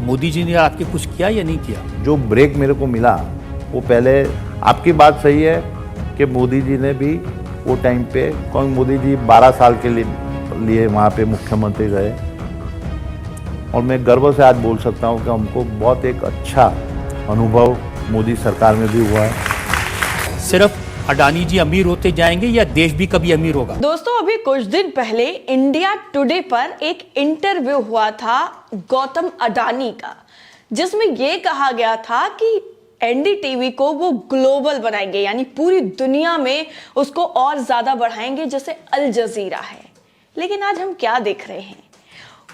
मोदी जी ने आपके कुछ किया या नहीं किया? जो ब्रेक मेरे को मिला वो पहले, आपकी बात सही है कि मोदी जी ने भी वो टाइम पे, कौन मोदी जी 12 साल के लिए वहाँ पे मुख्यमंत्री रहे, और मैं गर्व से आज बोल सकता हूँ कि हमको बहुत एक अच्छा अनुभव मोदी सरकार में भी हुआ है। सिर्फ अडानी जी अमीर होते जाएंगे या देश भी कभी अमीर होगा? दोस्तों, अभी कुछ दिन पहले इंडिया टुडे पर एक इंटरव्यू हुआ था गौतम अडानी का, जिसमें यह कहा गया था कि एनडीटीवी को वो ग्लोबल बनाएंगे, यानी पूरी दुनिया में उसको और ज्यादा बढ़ाएंगे जैसे अल जजीरा है। लेकिन आज हम क्या देख रहे हैं,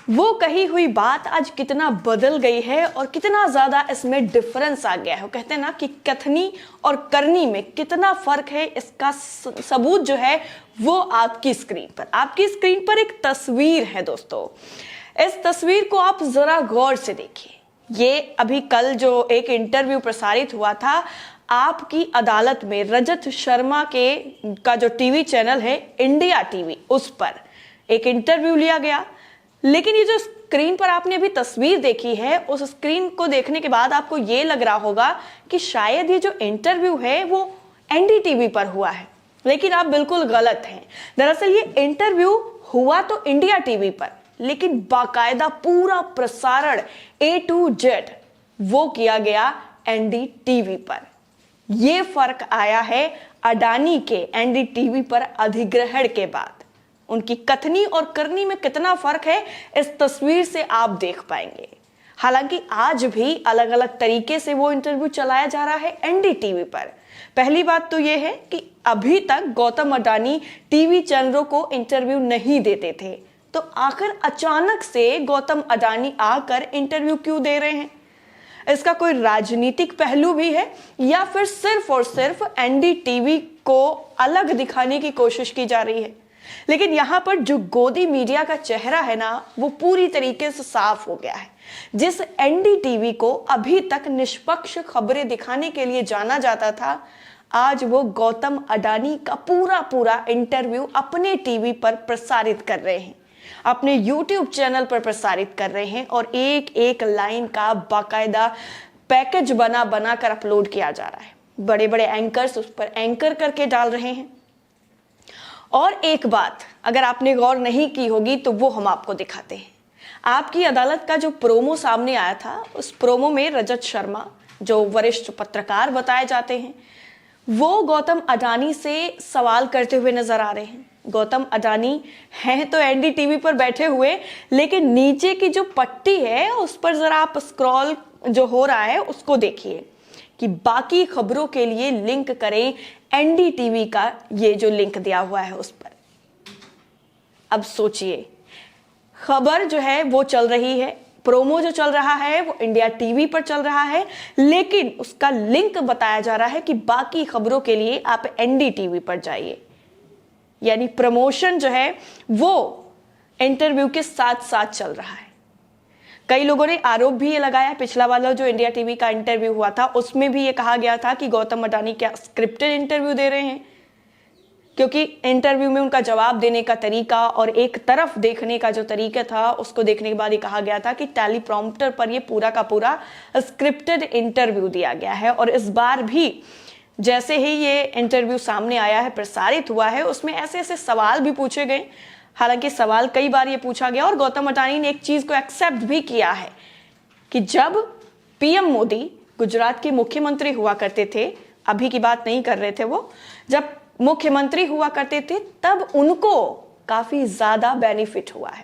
वो कही हुई बात आज कितना बदल गई है और कितना ज्यादा इसमें डिफरेंस आ गया है। वो कहते हैं ना कि कथनी और करनी में कितना फर्क है, इसका सबूत जो है वो आपकी स्क्रीन पर एक तस्वीर है। दोस्तों, इस तस्वीर को आप जरा गौर से देखिए। ये अभी कल जो एक इंटरव्यू प्रसारित हुआ था आपकी अदालत में, रजत शर्मा का जो टीवी चैनल है इंडिया टीवी, उस पर एक इंटरव्यू लिया गया। लेकिन ये जो स्क्रीन पर आपने अभी तस्वीर देखी है, उस स्क्रीन को देखने के बाद आपको ये लग रहा होगा कि शायद ये जो इंटरव्यू है वो एनडीटीवी पर हुआ है, लेकिन आप बिल्कुल गलत हैं। दरअसल ये इंटरव्यू हुआ तो इंडिया टीवी पर, लेकिन बाकायदा पूरा प्रसारण A to Z वो किया गया एनडीटीवी पर। यह फर्क आया है अडानी के एनडीटीवी पर अधिग्रहण के बाद। उनकी कथनी और करनी में कितना फर्क है इस तस्वीर से आप देख पाएंगे। हालांकि आज भी अलग अलग तरीके से वो इंटरव्यू चलाया जा रहा है एनडीटीवी पर। पहली बात तो ये है कि अभी तक गौतम अडानी टीवी चैनलों को इंटरव्यू नहीं देते थे, तो आखिर अचानक से गौतम अडानी आकर इंटरव्यू क्यों दे रहे हैं? इसका कोई राजनीतिक पहलू भी है या फिर सिर्फ और सिर्फ एनडीटीवी को अलग दिखाने की कोशिश की जा रही है? लेकिन यहां पर जो गोदी मीडिया का चेहरा है ना, वो पूरी तरीके से साफ हो गया है। जिस एनडीटीवी को अभी तक निष्पक्ष खबरें दिखाने के लिए जाना जाता था, आज वो गौतम अडानी का पूरा इंटरव्यू अपने टीवी पर प्रसारित कर रहे हैं, अपने यूट्यूब चैनल पर प्रसारित कर रहे हैं, और एक एक लाइन का बाकायदा पैकेज बना कर अपलोड किया जा रहा है। बड़े बड़े एंकर्स उस पर एंकर करके डाल रहे हैं। और एक बात अगर आपने गौर नहीं की होगी तो वो हम आपको दिखाते हैं। आपकी अदालत का जो प्रोमो सामने आया था, उस प्रोमो में रजत शर्मा, जो वरिष्ठ पत्रकार बताए जाते हैं, वो गौतम अडानी से सवाल करते हुए नजर आ रहे हैं। गौतम अडानी हैं तो एनडीटीवी पर बैठे हुए, लेकिन नीचे की जो पट्टी है उस पर जरा आप स्क्रॉल जो हो रहा है उसको देखिए कि बाकी खबरों के लिए लिंक करें एनडीटीवी का ये जो लिंक दिया हुआ है उस पर। अब सोचिए, खबर जो है वो चल रही है, प्रोमो जो चल रहा है वो इंडिया टीवी पर चल रहा है, लेकिन उसका लिंक बताया जा रहा है कि बाकी खबरों के लिए आप एनडीटीवी पर जाइए। यानी प्रमोशन जो है वो इंटरव्यू के साथ साथ चल रहा है। कई लोगों ने आरोप भी ये लगाया, पिछला वाला जो इंडिया टीवी का इंटरव्यू हुआ था उसमें भी ये कहा गया था कि गौतम अडानी क्या स्क्रिप्टेड इंटरव्यू दे रहे हैं, क्योंकि इंटरव्यू में उनका जवाब देने का तरीका और एक तरफ देखने का जो तरीका था उसको देखने के बाद ये कहा गया था कि टेलीप्रॉम्प्टर पर ये पूरा का पूरा स्क्रिप्टेड इंटरव्यू दिया गया है। और इस बार भी जैसे ही ये इंटरव्यू सामने आया है, प्रसारित हुआ है, उसमें ऐसे ऐसे सवाल भी पूछे गए। हालांकि सवाल कई बार ये पूछा गया और गौतम अडानी ने एक चीज को एक्सेप्ट भी किया है कि जब पीएम मोदी गुजरात के मुख्यमंत्री हुआ करते थे, अभी की बात नहीं कर रहे थे, वो जब मुख्यमंत्री हुआ करते थे तब उनको काफी ज्यादा बेनिफिट हुआ है।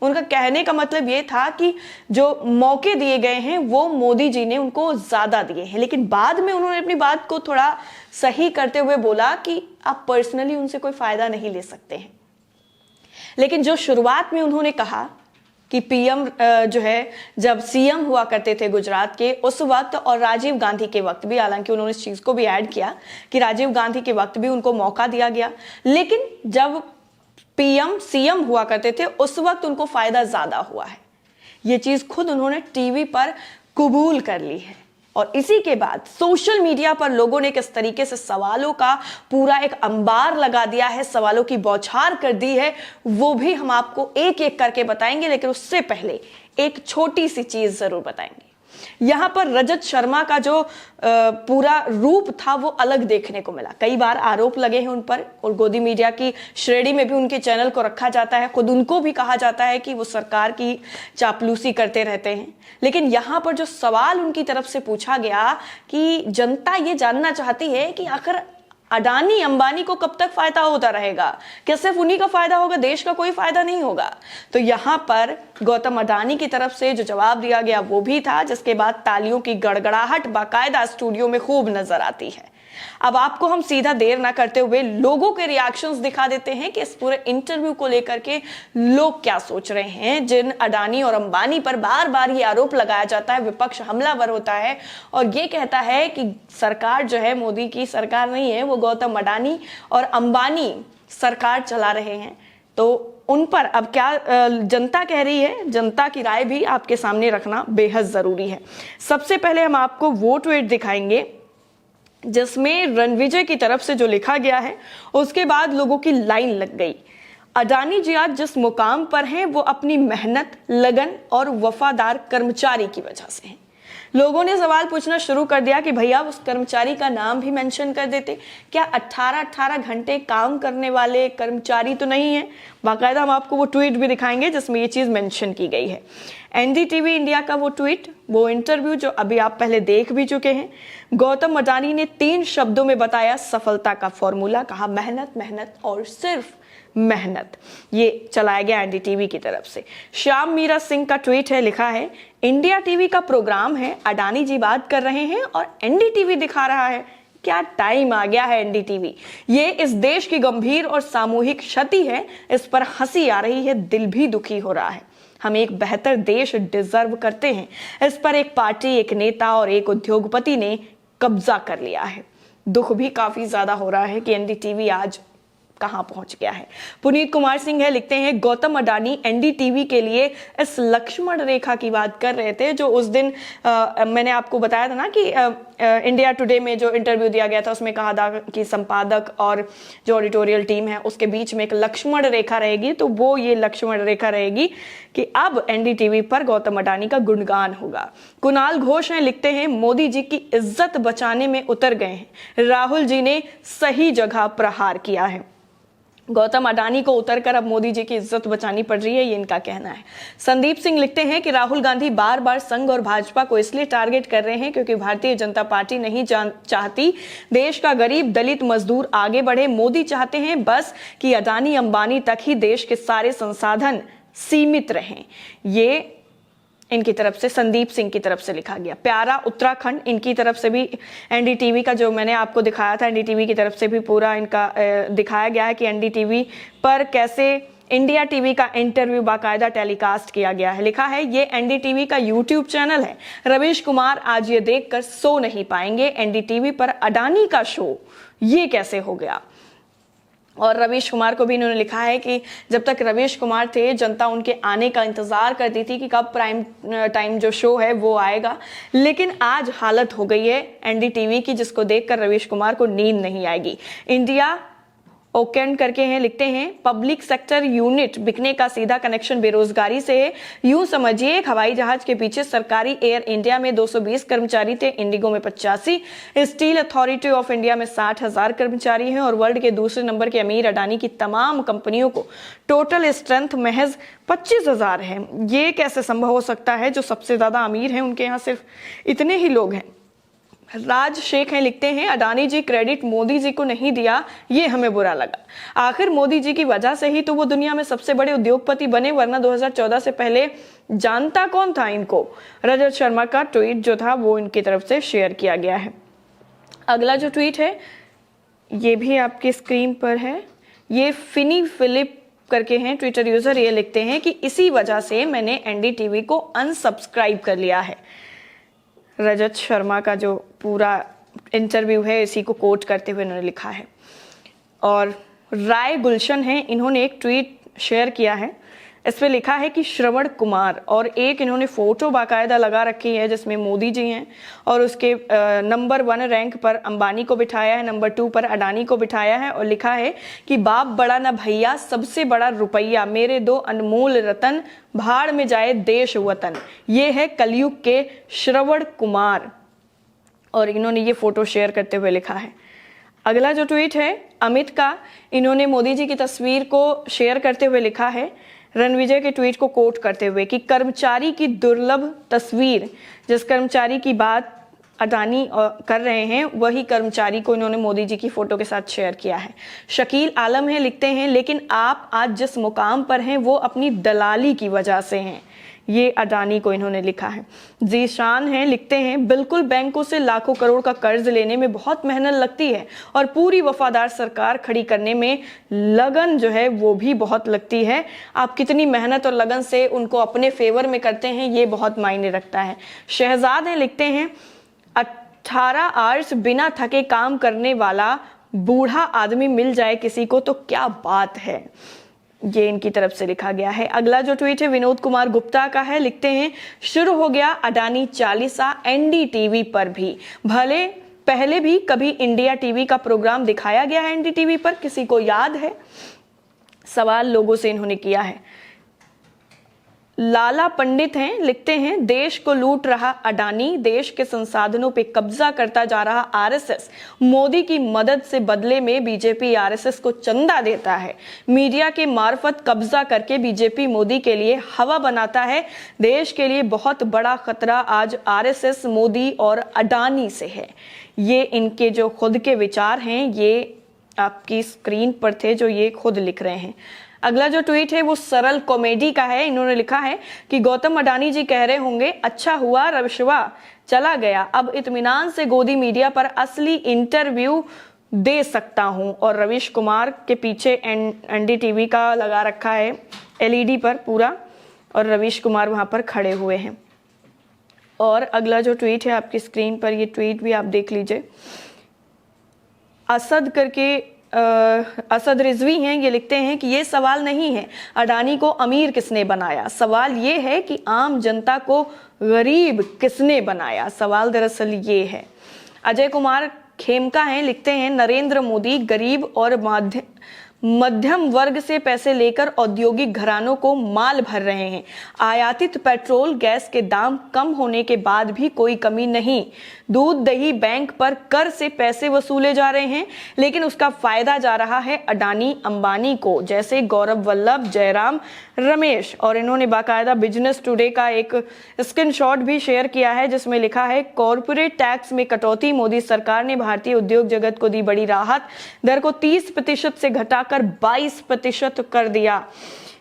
उनका कहने का मतलब ये था कि जो मौके दिए गए हैं वो मोदी जी ने उनको ज्यादा दिए हैं, लेकिन बाद में उन्होंने अपनी बात को थोड़ा सही करते हुए बोला कि आप पर्सनली उनसे कोई फायदा नहीं ले सकते हैं। लेकिन जो शुरुआत में उन्होंने कहा कि पीएम जो है जब सीएम हुआ करते थे गुजरात के उस वक्त और राजीव गांधी के वक्त भी, हालांकि उन्होंने इस चीज को भी ऐड किया कि राजीव गांधी के वक्त भी उनको मौका दिया गया, लेकिन जब पीएम सीएम हुआ करते थे उस वक्त उनको फायदा ज्यादा हुआ है। ये चीज खुद उन्होंने टीवी पर कबूल कर ली है। और इसी के बाद सोशल मीडिया पर लोगों ने किस तरीके से सवालों का पूरा एक अंबार लगा दिया है, सवालों की बौछार कर दी है, वो भी हम आपको एक एक करके बताएंगे। लेकिन उससे पहले एक छोटी सी चीज जरूर बताएंगे। यहां पर रजत शर्मा का जो पूरा रूप था वो अलग देखने को मिला। कई बार आरोप लगे हैं उन पर और गोदी मीडिया की श्रेणी में भी उनके चैनल को रखा जाता है, खुद उनको भी कहा जाता है कि वो सरकार की चापलूसी करते रहते हैं। लेकिन यहां पर जो सवाल उनकी तरफ से पूछा गया कि जनता ये जानना चाहती है कि आखिर अडानी अंबानी को कब तक फायदा होता रहेगा, क्या सिर्फ उन्हीं का फायदा होगा, देश का कोई फायदा नहीं होगा। तो यहां पर गौतम अडानी की तरफ से जो जवाब दिया गया वो भी था, जिसके बाद तालियों की गड़गड़ाहट बाकायदा स्टूडियो में खूब नजर आती है। अब आपको हम सीधा देर ना करते हुए लोगों के रिएक्शंस दिखा देते हैं कि इस पूरे इंटरव्यू को लेकर के लोग क्या सोच रहे हैं, जिन अडानी और अंबानी पर बार बार ये आरोप लगाया जाता है, विपक्ष हमलावर होता है और ये कहता है कि सरकार जो है मोदी की सरकार नहीं है, वो गौतम अडानी और अंबानी सरकार चला रहे हैं। तो उन पर अब क्या जनता कह रही है, जनता की राय भी आपके सामने रखना बेहद जरूरी है। सबसे पहले हम आपको वो ट्वीट दिखाएंगे जिसमें रणविजय की तरफ से जो लिखा गया है, उसके बाद लोगों की लाइन लग गई। अडानी जी आज जिस मुकाम पर हैं वो अपनी मेहनत, लगन और वफादार कर्मचारी की वजह से हैं। लोगों ने सवाल पूछना शुरू कर दिया कि भैया उस कर्मचारी का नाम भी मेंशन कर देते, क्या 18-18 घंटे काम करने वाले कर्मचारी तो नहीं है। बाकायदा हम आपको वो ट्वीट भी दिखाएंगे जिसमें ये चीज मेंशन की गई है। एनडीटीवी इंडिया का वो ट्वीट, वो इंटरव्यू जो अभी आप पहले देख भी चुके हैं। गौतम अडानी ने 3 शब्दों में बताया सफलता का फॉर्मूला, कहा मेहनत, मेहनत और सिर्फ मेहनत। ये चलाया गया एनडीटीवी की तरफ से। श्याम मीरा सिंह का ट्वीट है, लिखा है इंडिया टीवी का प्रोग्राम है, अडानी जी बात कर रहे हैं और एनडीटीवी दिखा रहा है। क्या टाइम आ गया है एनडीटीवी, ये इस देश की गंभीर और सामूहिक क्षति है। इस पर हंसी आ रही है, दिल भी दुखी हो रहा है। हम एक बेहतर देश डिजर्व करते हैं। इस पर एक पार्टी, एक नेता और एक उद्योगपति ने कब्जा कर लिया है। दुख भी काफी ज्यादा हो रहा है कि एनडीटीवी आज कहां पहुंच गया है। पुनीत कुमार सिंह है, लिखते हैं गौतम अडानी एनडीटीवी के लिए इस लक्ष्मण रेखा की बात कर रहे थे जो उस दिन मैंने आपको बताया था ना कि इंडिया टुडे में जो इंटरव्यू दिया गया था उसमें कहा था कि संपादक और जो एडिटोरियल टीम है उसके बीच में एक लक्ष्मण रेखा रहेगी। तो वो ये लक्ष्मण रेखा रहेगी कि अब एनडीटीवी पर गौतम अडानी का गुणगान होगा। कुणाल घोष हैं, लिखते हैं मोदी जी की इज्जत बचाने में उतर गए हैं, राहुल जी ने सही जगह प्रहार किया है। गौतम अडानी को उतरकर अब मोदी जी की इज्जत बचानी पड़ रही है, ये इनका कहना है। संदीप सिंह लिखते हैं कि राहुल गांधी बार बार संघ और भाजपा को इसलिए टारगेट कर रहे हैं क्योंकि भारतीय जनता पार्टी नहीं चाहती देश का गरीब, दलित, मजदूर आगे बढ़े। मोदी चाहते हैं बस कि अडानी अंबानी तक ही देश के सारे संसाधन सीमित रहें। ये इनकी तरफ से संदीप सिंह की तरफ से लिखा गया। प्यारा उत्तराखंड, इनकी तरफ से भी एनडीटीवी का जो मैंने आपको दिखाया था, एनडीटीवी की तरफ से भी पूरा इनका दिखाया गया है कि एनडीटीवी पर कैसे इंडिया टीवी का इंटरव्यू बाकायदा टेलीकास्ट किया गया है। लिखा है ये एनडीटीवी का यूट्यूब चैनल है, रवीश कुमार आज ये देखकर सो नहीं पाएंगे, एनडीटीवी पर अडानी का शो ये कैसे हो गया। और रवीश कुमार को भी इन्होंने लिखा है कि जब तक रवीश कुमार थे जनता उनके आने का इंतजार करती थी कि कब प्राइम टाइम जो शो है वो आएगा, लेकिन आज हालत हो गई है एनडीटीवी की जिसको देखकर रवीश कुमार को नींद नहीं आएगी। इंडिया ओकेंड करके हैं, लिखते हैं पब्लिक सेक्टर यूनिट बिकने का सीधा कनेक्शन बेरोजगारी से है। यूं समझिए एक हवाई जहाज के पीछे सरकारी एयर इंडिया में 220 कर्मचारी थे, इंडिगो में 85, स्टील अथॉरिटी ऑफ इंडिया में 60,000 कर्मचारी हैं और वर्ल्ड के दूसरे नंबर के अमीर अडानी की तमाम कंपनियों को टोटल स्ट्रेंथ महज 25,000 है। ये कैसे संभव हो सकता है, जो सबसे ज्यादा अमीर हैं उनके यहाँ सिर्फ इतने ही लोग हैं। राज शेख हैं, लिखते हैं अडानी जी क्रेडिट मोदी जी को नहीं दिया, ये हमें बुरा लगा। आखिर मोदी जी की वजह से ही तो वो दुनिया में सबसे बड़े उद्योगपति बने, वरना 2014 से पहले जानता कौन था इनको। रजत शर्मा का ट्वीट जो था वो इनकी तरफ से शेयर किया गया है। अगला जो ट्वीट है ये भी आपकी स्क्रीन पर है, ये फिनी फिलिप करके हैं ट्विटर यूजर, ये लिखते हैं कि इसी वजह से मैंने एनडीटीवी को अनसब्सक्राइब कर लिया है। रजत शर्मा का जो पूरा इंटरव्यू है इसी को कोट करते हुए उन्होंने लिखा है। और राय गुलशन है, इन्होंने एक ट्वीट शेयर किया है इस पे लिखा है कि श्रवण कुमार, और एक इन्होंने फोटो बाकायदा लगा रखी है जिसमें मोदी जी हैं और उसके नंबर 1 रैंक पर अंबानी को बिठाया है, नंबर 2 पर अडानी को बिठाया है और लिखा है कि बाप बड़ा ना भैया, सबसे बड़ा रुपया, मेरे 2 अनमोल रतन, भाड़ में जाए देश वतन। ये है कलयुग के श्रवण कुमार और इन्होंने ये फोटो शेयर करते हुए लिखा है। अगला जो ट्वीट है अमित का, इन्होंने मोदी जी की तस्वीर को शेयर करते हुए लिखा है रणविजय के ट्वीट को कोट करते हुए कि कर्मचारी की दुर्लभ तस्वीर, जिस कर्मचारी की बात अडानी कर रहे हैं वही कर्मचारी को इन्होंने मोदी जी की फोटो के साथ शेयर किया है। शकील आलम है, लिखते हैं लेकिन आप आज जिस मुकाम पर हैं वो अपनी दलाली की वजह से हैं। ये अडानी को इन्होंने लिखा है। जीशान है, लिखते हैं बिल्कुल बैंकों से लाखों करोड़ का कर्ज लेने में बहुत मेहनत लगती है और पूरी वफादार सरकार खड़ी करने में लगन जो है वो भी बहुत लगती है। आप कितनी मेहनत और लगन से उनको अपने फेवर में करते हैं ये बहुत मायने रखता है। शहजाद है, लिखते हैं 18 आवर्स बिना थके काम करने वाला बूढ़ा आदमी मिल जाए किसी को तो क्या बात है। ये इनकी तरफ से लिखा गया है। अगला जो ट्वीट है विनोद कुमार गुप्ता का है, लिखते हैं शुरू हो गया अडानी चालीसा एनडीटीवी पर भी, भले पहले भी कभी इंडिया टीवी का प्रोग्राम दिखाया गया है एनडीटीवी पर, किसी को याद है? सवाल लोगों से इन्होंने किया है। लाला पंडित हैं, लिखते हैं देश को लूट रहा अडानी, देश के संसाधनों पे कब्जा करता जा रहा आरएसएस, मोदी की मदद से बदले में बीजेपी आरएसएस को चंदा देता है, मीडिया के मार्फत कब्जा करके बीजेपी मोदी के लिए हवा बनाता है। देश के लिए बहुत बड़ा खतरा आज आरएसएस, मोदी और अडानी से है। ये इनके जो खुद के विचार हैं ये आपकी स्क्रीन पर थे जो ये खुद लिख रहे हैं। अगला जो ट्वीट है वो सरल कॉमेडी का है। इन्होंने लिखा है कि गौतम अडानी जी कह रहे होंगे अच्छा हुआ रविशवा चला गया, अब इत्मीनान से गोदी मीडिया पर असली इंटरव्यू दे सकता हूं। और रवीश कुमार के पीछे एनडीटीवी का लगा रखा है एलईडी पर पूरा और रवीश कुमार वहां पर खड़े हुए हैं। और अगला जो ट्वीट है आपकी स्क्रीन पर, ये ट्वीट भी आप देख लीजिए। असद करके असद रिजवी हैं, ये लिखते हैं कि ये सवाल नहीं है अडानी को अमीर किसने बनाया, सवाल ये है कि आम जनता को गरीब किसने बनाया। सवाल दरअसल ये है। अजय कुमार खेमका हैं, लिखते हैं नरेंद्र मोदी गरीब और मध्यम वर्ग से पैसे लेकर औद्योगिक घरानों को माल भर रहे हैं। आयातित पेट्रोल गैस के दाम कम होने के बाद भी कोई कमी नहीं। दूध दही बैंक पर कर से पैसे वसूले जा रहे हैं लेकिन उसका फायदा जा रहा है अडानी अंबानी को, जैसे गौरव वल्लभ, जयराम रमेश। और इन्होंने बाकायदा बिजनेस टुडे का एक स्क्रीनशॉट भी शेयर किया है जिसमें लिखा है कॉर्पोरेट टैक्स में कटौती, मोदी सरकार ने भारतीय उद्योग जगत को दी बड़ी राहत, दर को 30% से घटाकर 22% कर दिया।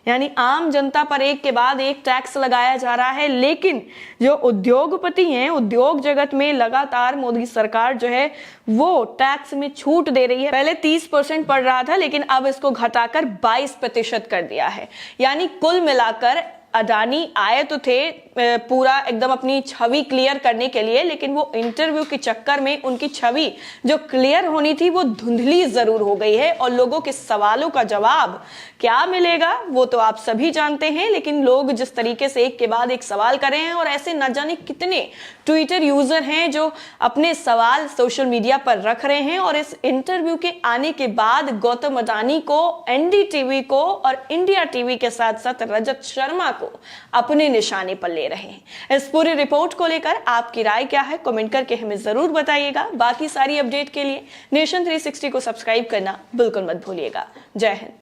यानी आम जनता पर एक के बाद एक टैक्स लगाया जा रहा है, लेकिन जो उद्योगपति हैं, उद्योग जगत में लगातार मोदी सरकार जो है वो टैक्स में छूट दे रही है। पहले 30% पड़ रहा था लेकिन अब इसको घटाकर 22% कर दिया है। यानी कुल मिलाकर अडानी आए तो थे पूरा एकदम अपनी छवि क्लियर करने के लिए, लेकिन वो इंटरव्यू के चक्कर में उनकी छवि जो क्लियर होनी थी वो धुंधली जरूर हो गई है। और लोगों के सवालों का जवाब क्या मिलेगा वो तो आप सभी जानते हैं, लेकिन लोग जिस तरीके से एक के बाद एक सवाल कर रहे हैं और ऐसे न जाने कितने ट्विटर यूजर हैं जो अपने सवाल सोशल मीडिया पर रख रहे हैं। और इस इंटरव्यू के आने के बाद गौतम अडानी को, एनडीटीवी को और इंडिया टीवी के साथ साथ रजत शर्मा को अपने निशाने पर ले रहे हैं। इस पूरी रिपोर्ट को लेकर आपकी राय क्या है कमेंट करके हमें जरूर बताइएगा। बाकी सारी अपडेट के लिए नेशन 360 को सब्सक्राइब करना बिल्कुल मत भूलिएगा। जय हिंद।